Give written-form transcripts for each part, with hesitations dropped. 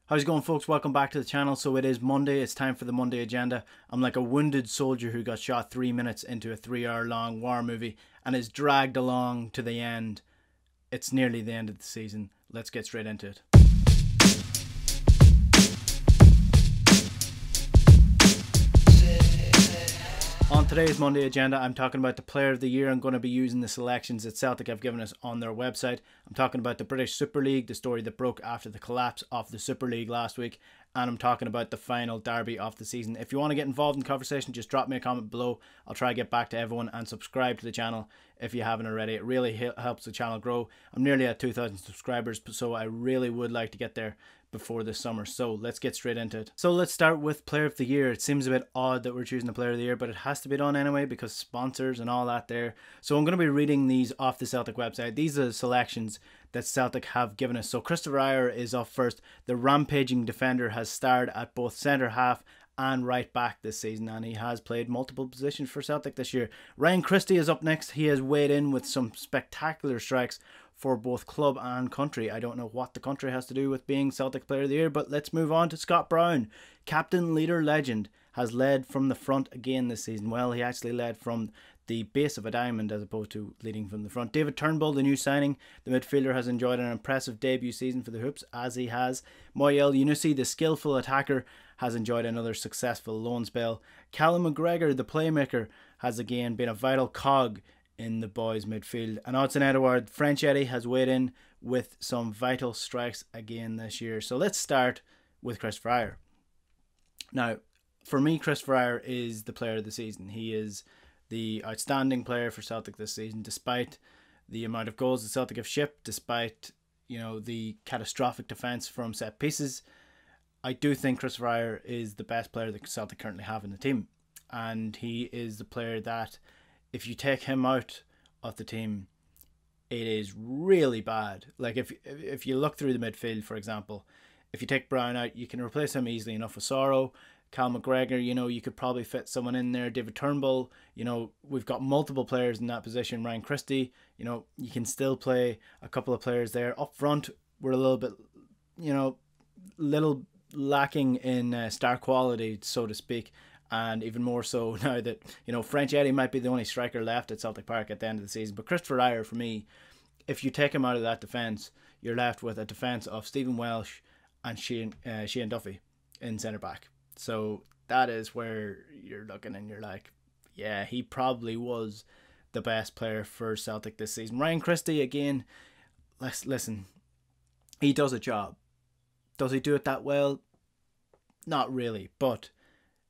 How's it going, folks? Welcome back to the channel. So it is Monday. It's time for the Monday agenda. I'm like a wounded soldier who got shot 3 minutes into a 3-hour long war movie and is dragged along to the end. It's nearly the end of the season. Let's get straight into it. On today's Monday agenda, I'm talking about the Player of the Year. I'm going to be using the selections that Celtic have given us on their website. I'm talking about the British Super League, the story that broke after the collapse of the Super League last week, and I'm talking about the final derby of the season. If you want to get involved in the conversation, just drop me a comment below. I'll try to get back to everyone, and subscribe to the channel if you haven't already. It really helps the channel grow. I'm nearly at 2,000 subscribers, so I really would like to get there before this summer. So let's get straight into it. So let's start with Player of the Year. It seems a bit odd that we're choosing the Player of the Year, but it has to be done anyway because sponsors and all that there. So I'm going to be reading these off the Celtic website. These are the selections that Celtic have given us. So Christopher Ajer is up first. The rampaging defender has starred at both centre half and right back this season, and he has played multiple positions for Celtic this year. Ryan Christie is up next. He has weighed in with some spectacular strikes for both club and country. I don't know what the country has to do with being Celtic Player of the Year, but let's move on to Scott Brown. Captain, leader, legend, has led from the front again this season. Well, he actually led from the base of a diamond as opposed to leading from the front. David Turnbull, the new signing, the midfielder, has enjoyed an impressive debut season for the Hoops, as he has. Moyel Yunusi, the skillful attacker, has enjoyed another successful loan spell. Callum McGregor, the playmaker, has again been a vital cog in the boys' midfield. And Odsonne Edouard, French Eddie, has weighed in with some vital strikes again this year. So let's start with Christopher Ajer. Now, for me, Christopher Ajer is the player of the season. He is the outstanding player for Celtic this season, despite the amount of goals that Celtic have shipped, despite, you know, the catastrophic defence from set pieces. I do think Christopher Ajer is the best player that Celtic currently have in the team. And he is the player that, if you take him out of the team, it is really bad. Like if you look through the midfield, for example, if you take Brown out, you can replace him easily enough with Sorrow. Cal McGregor, you know, you could probably fit someone in there. David Turnbull, you know, we've got multiple players in that position. Ryan Christie, you know, you can still play a couple of players there. Up front, we're a little bit, you know, little lacking in star quality, so to speak. And even more so now that, you know, French Eddie might be the only striker left at Celtic Park at the end of the season. But Christopher Ajer, for me, if you take him out of that defence, you're left with a defence of Stephen Welsh and Shane Duffy in centre back. So that is where you're looking and you're like, yeah, he probably was the best player for Celtic this season. Ryan Christie, again, listen, he does a job. Does he do it that well? Not really, but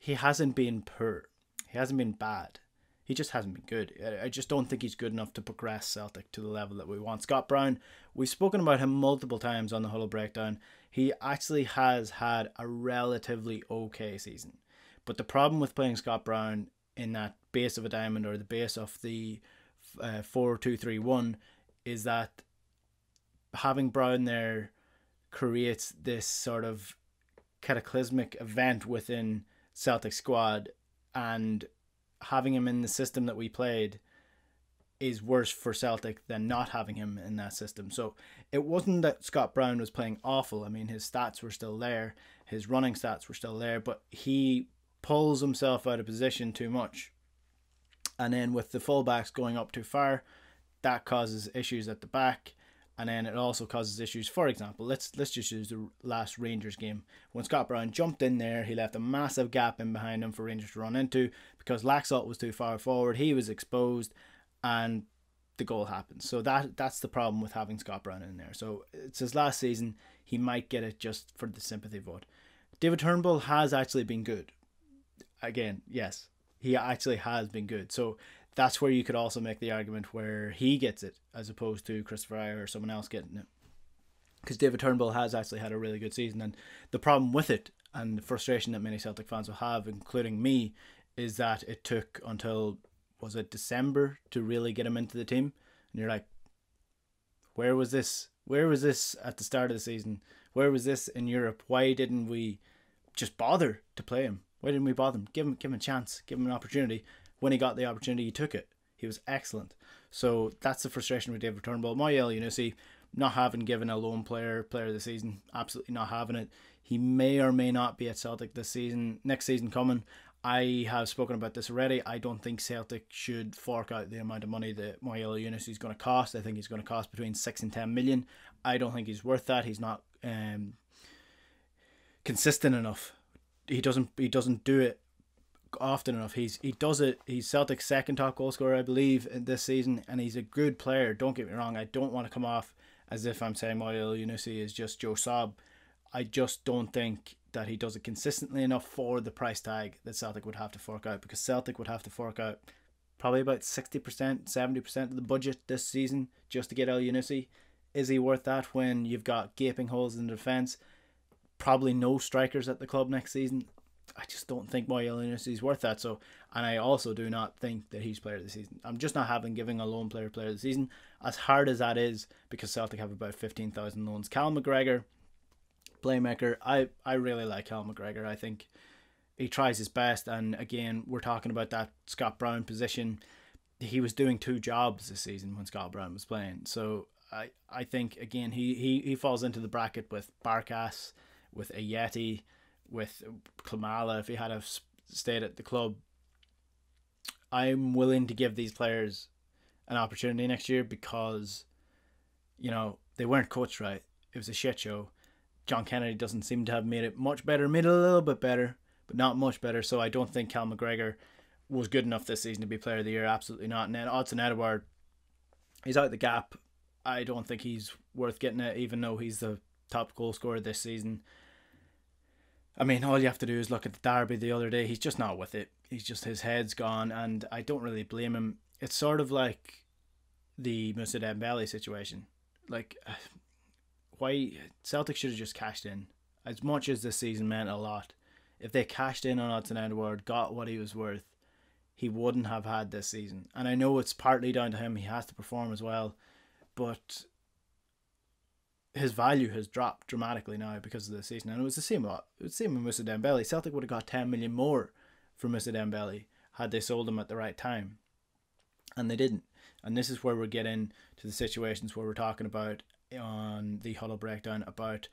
he hasn't been poor. He hasn't been bad. He just hasn't been good. I just don't think he's good enough to progress Celtic to the level that we want. Scott Brown, we've spoken about him multiple times on the Huddle Breakdown. He actually has had a relatively okay season. But the problem with playing Scott Brown in that base of a diamond, or the base of the 4-2-3-1, is that having Brown there creates this sort of cataclysmic event within Celtic squad, and having him in the system that we played is worse for Celtic than not having him in that system. So it wasn't that Scott Brown was playing awful. I mean, his stats were still there, his running stats were still there, but he pulls himself out of position too much. And then with the fullbacks going up too far, that causes issues at the back. And then it also causes issues. For example, let's just use the last Rangers game. When Scott Brown jumped in there, he left a massive gap in behind him for Rangers to run into because Laxalt was too far forward. He was exposed, and the goal happened. So that's the problem with having Scott Brown in there. So it's his last season. He might get it just for the sympathy vote. David Turnbull has actually been good. Again, yes, he actually has been good. So that's where you could also make the argument where he gets it as opposed to Christopher Ajer or someone else getting it. Because David Turnbull has actually had a really good season. And the problem with it, and the frustration that many Celtic fans will have, including me, is that it took until, was it December, to really get him into the team. And you're like, where was this? Where was this at the start of the season? Where was this in Europe? Why didn't we just bother to play him? Why didn't we bother him? Give him a chance. Give him an opportunity. When he got the opportunity, he took it. He was excellent. So that's the frustration with David Turnbull. Moyel Yunusi, not having given a lone player of the season. Absolutely not having it. He may or may not be at Celtic this season, next season coming. I have spoken about this already. I don't think Celtic should fork out the amount of money that Moya Elyounoussi is going to cost. I think he's going to cost between 6 and 10 million. I don't think he's worth that. He's not consistent enough. He doesn't do it often enough. He does it. He's Celtic's second top goal scorer, I believe, in this season, and he's a good player. Don't get me wrong. I don't want to come off as if I'm saying Moya Elyounoussi is just Joe Sob. I just don't think that he does it consistently enough for the price tag that Celtic would have to fork out, because Celtic would have to fork out probably about 60%, 70% of the budget this season just to get Elyounoussi. Is he worth that when you've got gaping holes in the defence? Probably no strikers at the club next season. I just don't think Moya Elyounoussi is worth that. So, and I also do not think that he's player of the season. I'm just not giving a lone player of the season, as hard as that is, because Celtic have about 15,000 loans. Cal McGregor, playmaker. I really like Cal McGregor. I think he tries his best, and again, we're talking about that Scott Brown position. He was doing two jobs this season when Scott Brown was playing. So I think again he falls into the bracket with Barkas, with Ayeti, with Klimala if he had stayed at the club. I'm willing to give these players an opportunity next year because, you know, they weren't coached right. It was a shit show. John Kennedy doesn't seem to have made it much better. Made it a little bit better, but not much better. So I don't think Cal McGregor was good enough this season to be player of the year. Absolutely not. And then Odsonne Edouard, he's out the gap. I don't think he's worth getting it, even though he's the top goal scorer this season. I mean, all you have to do is look at the derby the other day. He's just not with it. He's just, his head's gone, and I don't really blame him. It's sort of like the Moussa Dembele situation. Like, why Celtic should have just cashed in. As much as this season meant a lot, if they cashed in on Odsonne Edouard, got what he was worth, he wouldn't have had this season. And I know it's partly down to him. He has to perform as well, but his value has dropped dramatically now because of the season. And it was the same with Moussa Dembele. Celtic would have got 10 million more for Moussa Dembele had they sold him at the right time, and they didn't. And this is where we're getting to the situations where we're talking about on the Huddle Breakdown about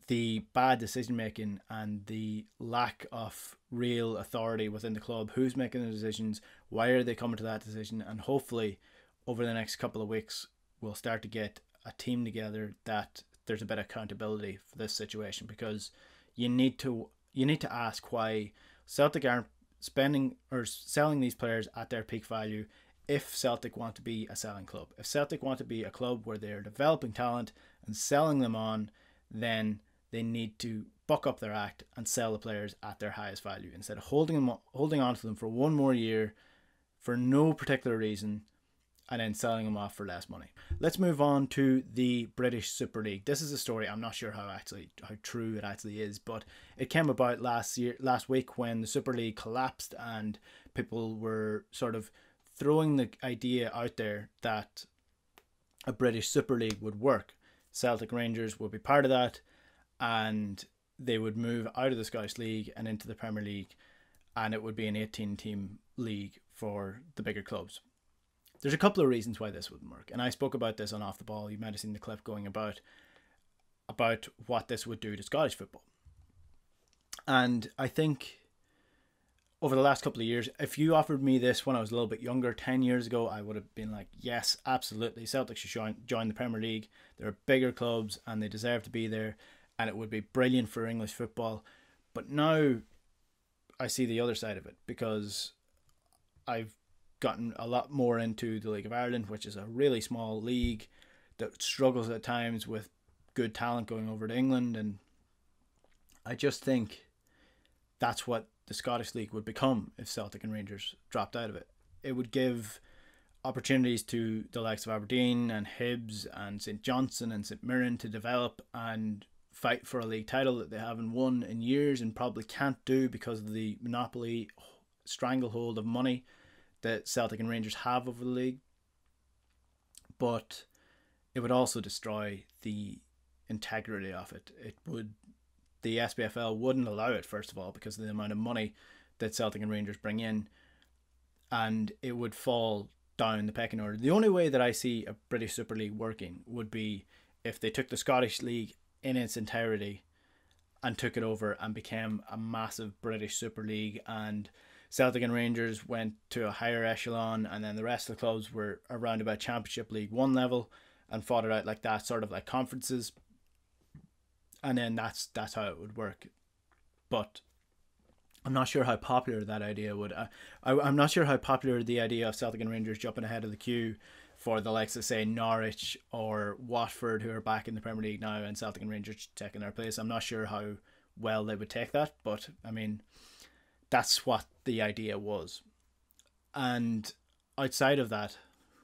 the bad decision making and the lack of real authority within the club. Who's making the decisions? Why are they coming to that decision? And hopefully over the next couple of weeks we'll start to get a team together that there's a bit of accountability for this situation, because you need to ask why Celtic aren't spending or selling these players at their peak value. If Celtic want to be a selling club, if Celtic want to be a club where they're developing talent and selling them on, then they need to buck up their act and sell the players at their highest value instead of holding on to them for one more year for no particular reason and then selling them off for less money. Let's move on to the British Super League. This is a story I'm not sure how true it actually is, but it came about last week when the Super League collapsed and people were sort of throwing the idea out there that a British Super League would work. Celtic Rangers would be part of that, and they would move out of the Scottish League and into the Premier League, and it would be an 18-team league for the bigger clubs. There's a couple of reasons why this wouldn't work, and I spoke about this on Off the Ball. You might have seen the clip going about what this would do to Scottish football. And I think over the last couple of years, if you offered me this when I was a little bit younger, 10 years ago, I would have been like, yes, absolutely, Celtic should join the Premier League. They're bigger clubs and they deserve to be there, and it would be brilliant for English football. But now I see the other side of it, because I've gotten a lot more into the League of Ireland, which is a really small league that struggles at times with good talent going over to England, and I just think that's what the Scottish League would become if Celtic and Rangers dropped out of it. It would give opportunities to the likes of Aberdeen and Hibs and St Johnstone and St Mirren to develop and fight for a league title that they haven't won in years and probably can't do because of the monopoly stranglehold of money that Celtic and Rangers have over the league. But it would also destroy the integrity of it. The SPFL wouldn't allow it, first of all, because of the amount of money that Celtic and Rangers bring in, and it would fall down the pecking order. The only way that I see a British Super League working would be if they took the Scottish League in its entirety and took it over and became a massive British Super League, and Celtic and Rangers went to a higher echelon, and then the rest of the clubs were around about Championship League 1 level and fought it out like that, sort of like conferences, and then that's how it would work. But I'm not sure how popular that idea would. I'm not sure how popular the idea of Celtic and Rangers jumping ahead of the queue for the likes of, say, Norwich or Watford, who are back in the Premier League now, and Celtic and Rangers taking their place. I'm not sure how well they would take that, but I mean, that's what the idea was. And outside of that,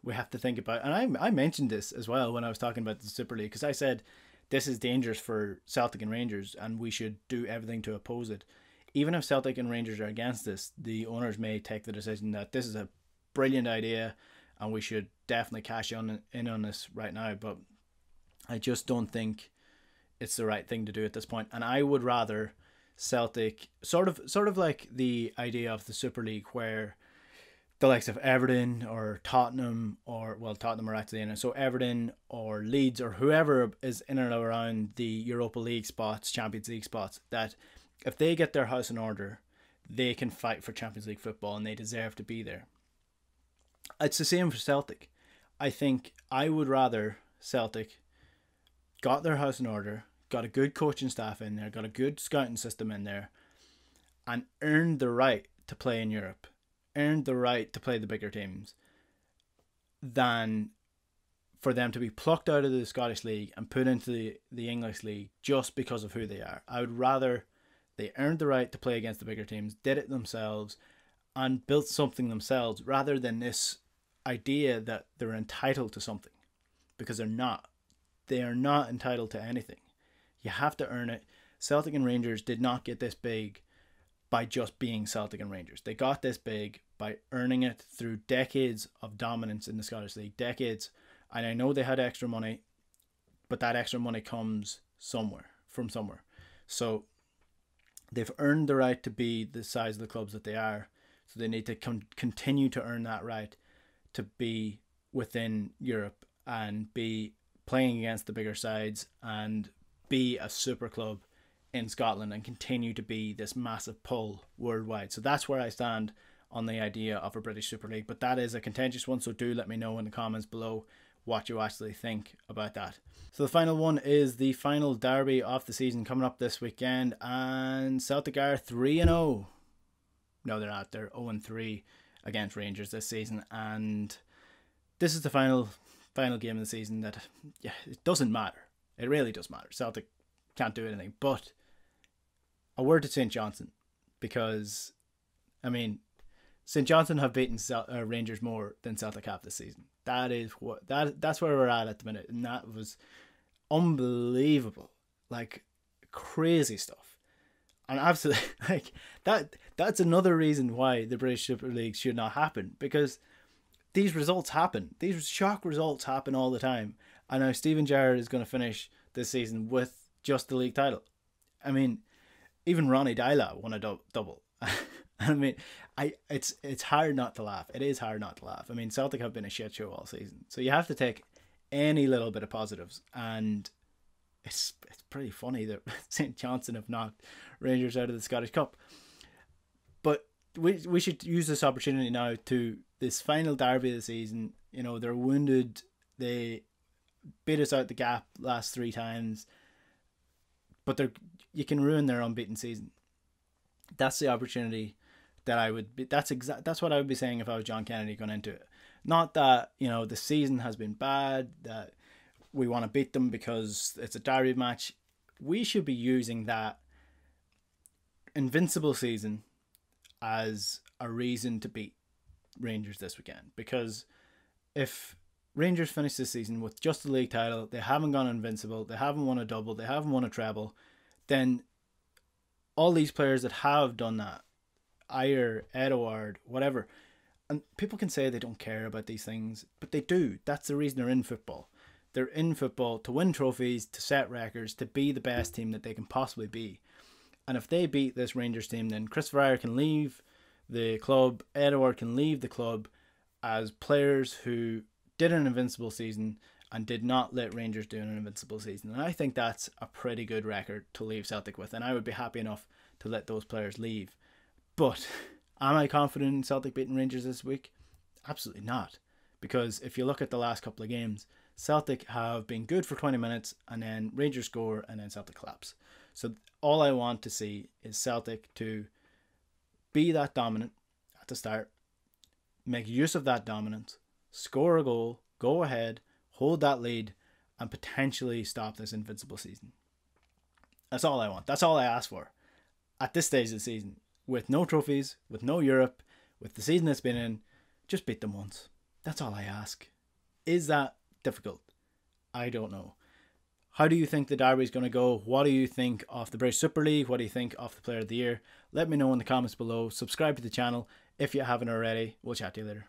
we have to think about, and I mentioned this as well when I was talking about the Super League, because I said this is dangerous for Celtic and Rangers and we should do everything to oppose it. Even if Celtic and Rangers are against this, the owners may take the decision that this is a brilliant idea and we should definitely cash in on this right now. But I just don't think it's the right thing to do at this point. And I would rather Celtic, sort of like the idea of the Super League, where the likes of Everton or Tottenham, or, well, Tottenham are actually in it, so Everton or Leeds or whoever is in and around the Europa League spots, Champions League spots, that if they get their house in order, they can fight for Champions League football and they deserve to be there. It's the same for Celtic. I think I would rather Celtic got their house in order, got a good coaching staff in there, got a good scouting system in there, and earned the right to play in Europe, earned the right to play the bigger teams, than for them to be plucked out of the Scottish League and put into the English League just because of who they are. I would rather they earned the right to play against the bigger teams, did it themselves, and built something themselves, rather than this idea that they're entitled to something, because they're not. They are not entitled to anything. You have to earn it. Celtic and Rangers did not get this big by just being Celtic and Rangers. They got this big by earning it through decades of dominance in the Scottish League. Decades. And I know they had extra money, but that extra money comes from somewhere. So they've earned the right to be the size of the clubs that they are. So they need to continue to earn that right to be within Europe and be playing against the bigger sides and be a super club in Scotland and continue to be this massive pull worldwide. So that's where I stand on the idea of a British Super League. But that is a contentious one, so do let me know in the comments below what you actually think about that. So the final one is the final derby of the season coming up this weekend, and Celtic are 3-0. No, they're not. They're 0-3 against Rangers this season, and this is the final game of the season that, yeah, it doesn't matter. It really does matter. Celtic can't do anything. But a word to St. Johnstone, because, I mean, St. Johnstone have beaten Rangers more than Celtic have this season. That's where we're at the minute, and that was unbelievable, like crazy stuff. And absolutely, like that's another reason why the British Super League should not happen, because these results happen. These shock results happen all the time. And now Steven Gerrard is going to finish this season with just the league title. I mean, even Ronnie Deila won a double. I mean, it's hard not to laugh. It is hard not to laugh. I mean, Celtic have been a shit show all season, so you have to take any little bit of positives. And it's pretty funny that St. Johnstone have knocked Rangers out of the Scottish Cup. But we should use this opportunity now to this final derby of the season. You know, they're wounded. They beat us out the gap last 3 times, but you can ruin their unbeaten season. That's the opportunity that I would be. That's what I would be saying if I was John Kennedy going into it. Not that, you know, the season has been bad, that we want to beat them because it's a derby match. We should be using that invincible season as a reason to beat Rangers this weekend. Because if Rangers finish this season with just the league title, they haven't gone invincible, they haven't won a double, they haven't won a treble, then all these players that have done that, Ayer, Edouard, whatever, and people can say they don't care about these things, but they do. That's the reason they're in football. They're in football to win trophies, to set records, to be the best team that they can possibly be. And if they beat this Rangers team, then Christopher Ayer can leave the club, Edouard can leave the club, as players who did an invincible season and did not let Rangers do an invincible season. And I think that's a pretty good record to leave Celtic with, and I would be happy enough to let those players leave. But am I confident in Celtic beating Rangers this week? Absolutely not. Because if you look at the last couple of games, Celtic have been good for 20 minutes and then Rangers score and then Celtic collapse. So all I want to see is Celtic to be that dominant at the start, make use of that dominance, score a goal, go ahead, hold that lead, and potentially stop this invincible season. That's all I want. That's all I ask for at this stage of the season. With no trophies, with no Europe, with the season it's been in, just beat them once. That's all I ask. Is that difficult? I don't know. How do you think the derby is going to go? What do you think of the British Super League? What do you think of the Player of the Year? Let me know in the comments below. Subscribe to the channel if you haven't already. We'll chat to you later.